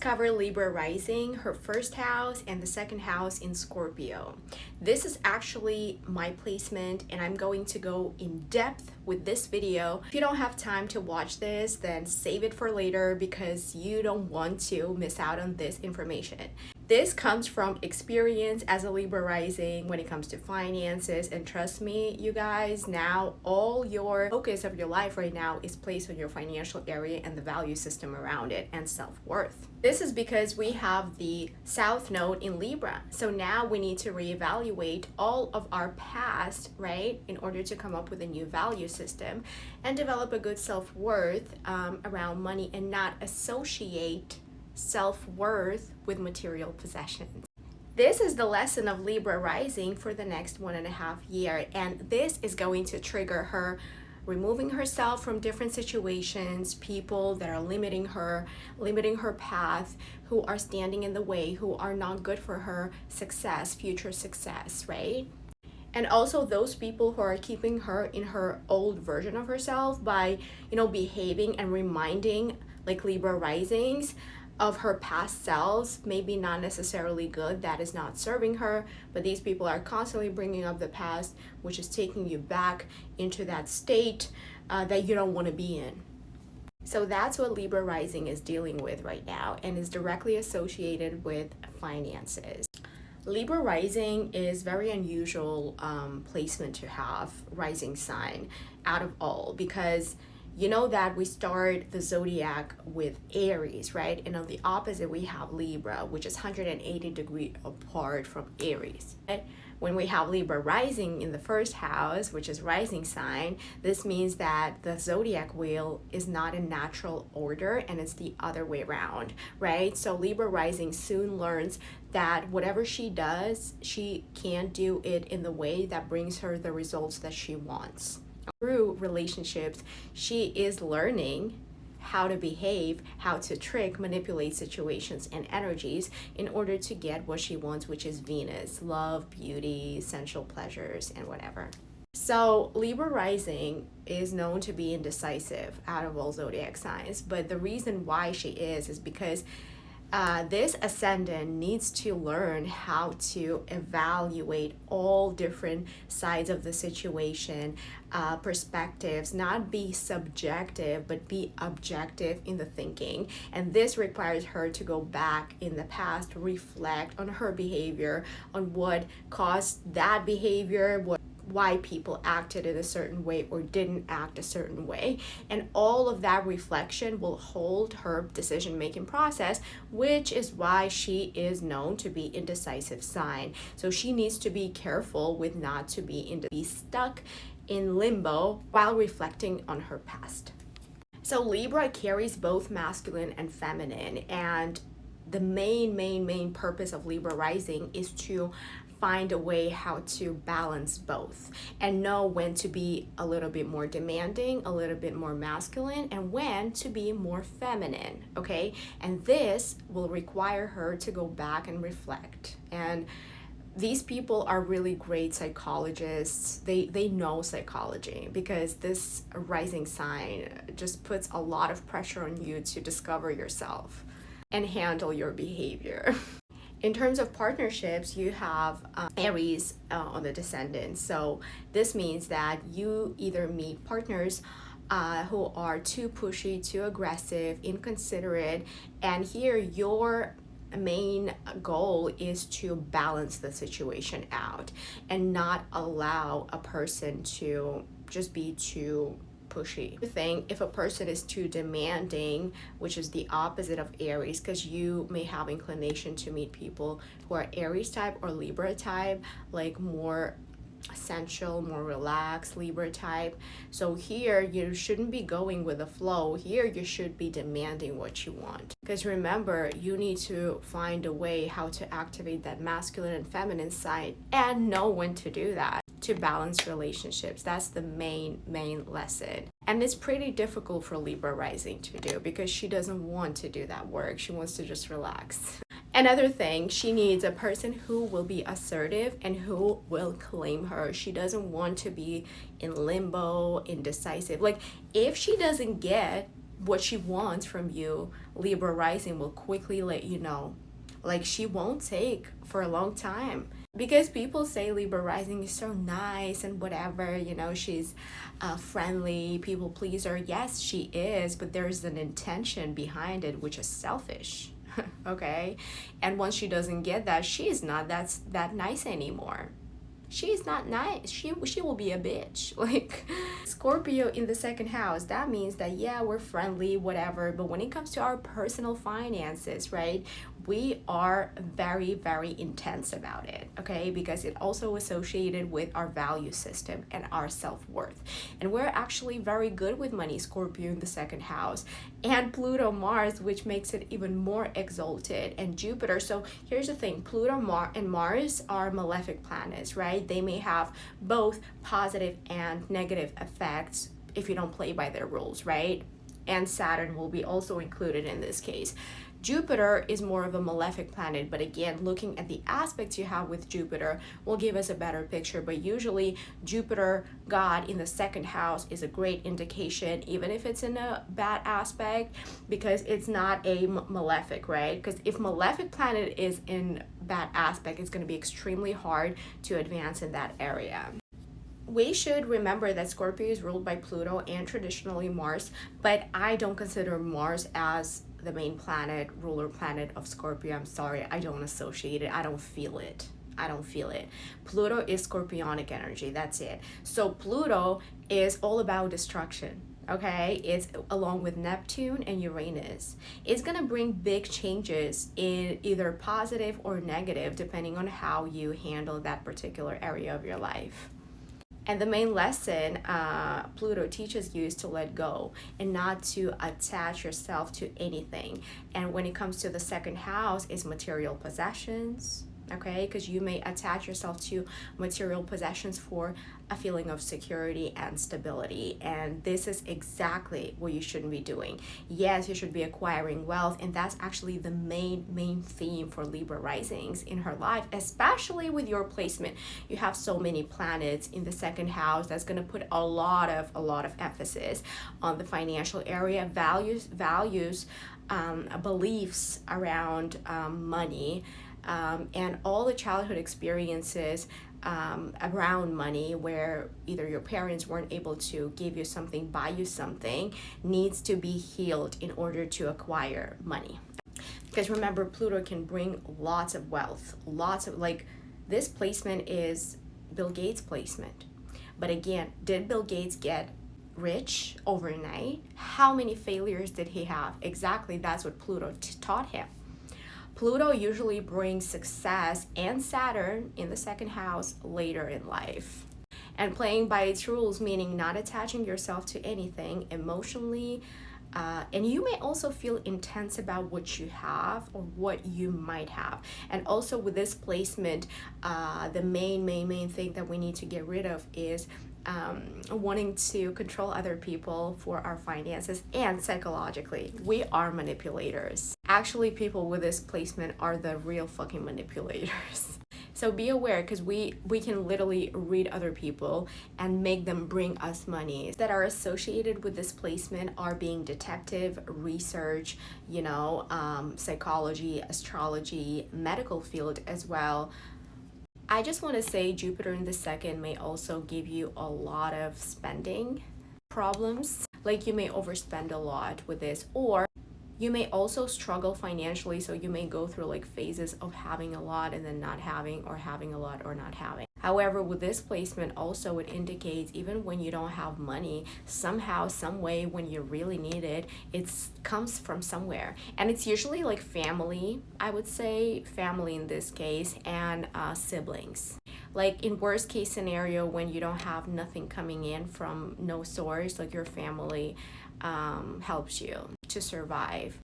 cover Libra Rising, her first house, and the second house in Scorpio. This is actually my placement, and I'm going to go in depth with this video. If you don't have time to watch this, then save it for later because you don't want to miss out on this information. This comes from experience as a Libra rising when it comes to finances, and trust me, you guys, now all your focus of your life right now is placed on your financial area and the value system around it and self-worth. This is because we have the South Node in Libra. So now we need to reevaluate all of our past, right, in order to come up with a new value system and develop a good self-worth around money and not associate self-worth with material possessions. This is the lesson of Libra rising for the next 1.5 years, and this is going to trigger her removing herself from different situations, people that are limiting her path, who are standing in the way, who are not good for her success, future success, right? And also those people who are keeping her in her old version of herself by, behaving and reminding, like Libra risings, of her past selves, maybe not necessarily good, that is not serving her, but these people are constantly bringing up the past, which is taking you back into that state that you don't want to be in. So that's what Libra rising is dealing with right now and is directly associated with finances. Libra rising is very unusual placement to have, rising sign, out of all, because you know that we start the zodiac with Aries, right? And on the opposite, we have Libra, which is 180 degrees apart from Aries. When we have Libra rising in the first house, which is rising sign, this means that the zodiac wheel is not in natural order and it's the other way around, right? So Libra rising soon learns that whatever she does, she can't do it in the way that brings her the results that she wants. Through relationships, she is learning how to behave, how to trick, manipulate situations and energies in order to get what she wants, which is Venus, love, beauty, sensual pleasures, and whatever. So Libra rising is known to be indecisive out of all zodiac signs, but the reason why she is because this ascendant needs to learn how to evaluate all different sides of the situation, perspectives, not be subjective, but be objective in the thinking. And this requires her to go back in the past, reflect on her behavior, on what caused that behavior, why people acted in a certain way or didn't act a certain way. And all of that reflection will hold her decision-making process, which is why she is known to be indecisive sign. So she needs to be careful with not to be stuck in limbo while reflecting on her past. So Libra carries both masculine and feminine, and the main purpose of Libra rising is to find a way how to balance both and know when to be a little bit more demanding, a little bit more masculine, and when to be more feminine, okay? And this will require her to go back and reflect. And these people are really great psychologists. They know psychology, because this rising sign just puts a lot of pressure on you to discover yourself and handle your behavior. In terms of partnerships, you have Aries on the descendant. So this means that you either meet partners who are too pushy, too aggressive, inconsiderate, and here your main goal is to balance the situation out and not allow a person to just be too pushy. If a person is too demanding, which is the opposite of Aries, because you may have inclination to meet people who are Aries type or Libra type, like more essential, more relaxed Libra type. So here you shouldn't be going with the flow. Here you should be demanding what you want, because remember, you need to find a way how to activate that masculine and feminine side and know when to do that to balance relationships. That's the main lesson. And it's pretty difficult for Libra rising to do because she doesn't want to do that work. She wants to just relax. Another thing, she needs a person who will be assertive and who will claim her. She doesn't want to be in limbo, indecisive. Like, if she doesn't get what she wants from you, Libra rising will quickly let you know. Like, she won't take for a long time, because people say Libra rising is so nice and whatever, you know, she's friendly, people pleaser. Yes, she is, but there's an intention behind it, which is selfish. Okay, and once she doesn't get that, she is not that nice anymore. She's not nice. She will be a bitch. Like, Scorpio in the second house, that means that yeah, we're friendly, whatever, but when it comes to our personal finances, right, we are very, very intense about it. Okay, because it also associated with our value system and our self-worth, and we're actually very good with money, Scorpio in the second house, and Pluto Mars, which makes it even more exalted, and Jupiter. So here's the thing, Pluto and Mars are malefic planets, right? They may have both positive and negative effects if you don't play by their rules, right? And Saturn will be also included in this case. Jupiter is more of a malefic planet, but again, looking at the aspects you have with Jupiter will give us a better picture. But usually Jupiter, God, in the second house is a great indication, even if it's in a bad aspect, because it's not a malefic, right? Because if malefic planet is in bad aspect, it's going to be extremely hard to advance in that area. We should remember that Scorpio is ruled by Pluto and traditionally Mars, but I don't consider Mars as the main planet, ruler planet of Scorpio. I'm sorry, I don't associate it. I don't feel it. I don't feel it. Pluto is scorpionic energy. That's it. So Pluto is all about destruction. Okay, it's along with Neptune and Uranus. It's gonna bring big changes in either positive or negative, depending on how you handle that particular area of your life. And the main lesson Pluto teaches you is to let go and not to attach yourself to anything. And when it comes to the second house, it's material possessions, okay? Because you may attach yourself to material possessions for a feeling of security and stability. And this is exactly what you shouldn't be doing. Yes, you should be acquiring wealth, and that's actually the main theme for Libra risings in her life, especially with your placement. You have so many planets in the second house. That's going to put a lot of emphasis on the financial area, values, beliefs around money, and all the childhood experiences around money, where either your parents weren't able to give you something, buy you something, needs to be healed in order to acquire money. Because remember, Pluto can bring lots of wealth, like, this placement is Bill Gates' placement. But again, did Bill Gates get rich overnight? How many failures did he have? Exactly, that's what Pluto taught him. Pluto usually brings success and Saturn in the second house later in life. And playing by its rules, meaning not attaching yourself to anything emotionally. And you may also feel intense about what you have or what you might have. And also with this placement, the main thing that we need to get rid of is wanting to control other people for our finances. And psychologically, we are manipulators. Actually, people with this placement are the real fucking manipulators. So be aware, because we can literally read other people and make them bring us money. That are associated with this placement are being detective, research, psychology, astrology, medical field as well. I just want to say Jupiter in the second may also give you a lot of spending problems. Like, you may overspend a lot with this, or you may also struggle financially. So you may go through like phases of having a lot and then not having, or having a lot or not having. However, with this placement also, it indicates even when you don't have money, somehow, some way, when you really need it, it comes from somewhere. And it's usually like family, I would say, family in this case, and siblings. Like, in worst case scenario, when you don't have nothing coming in from no source, like your family helps you to survive.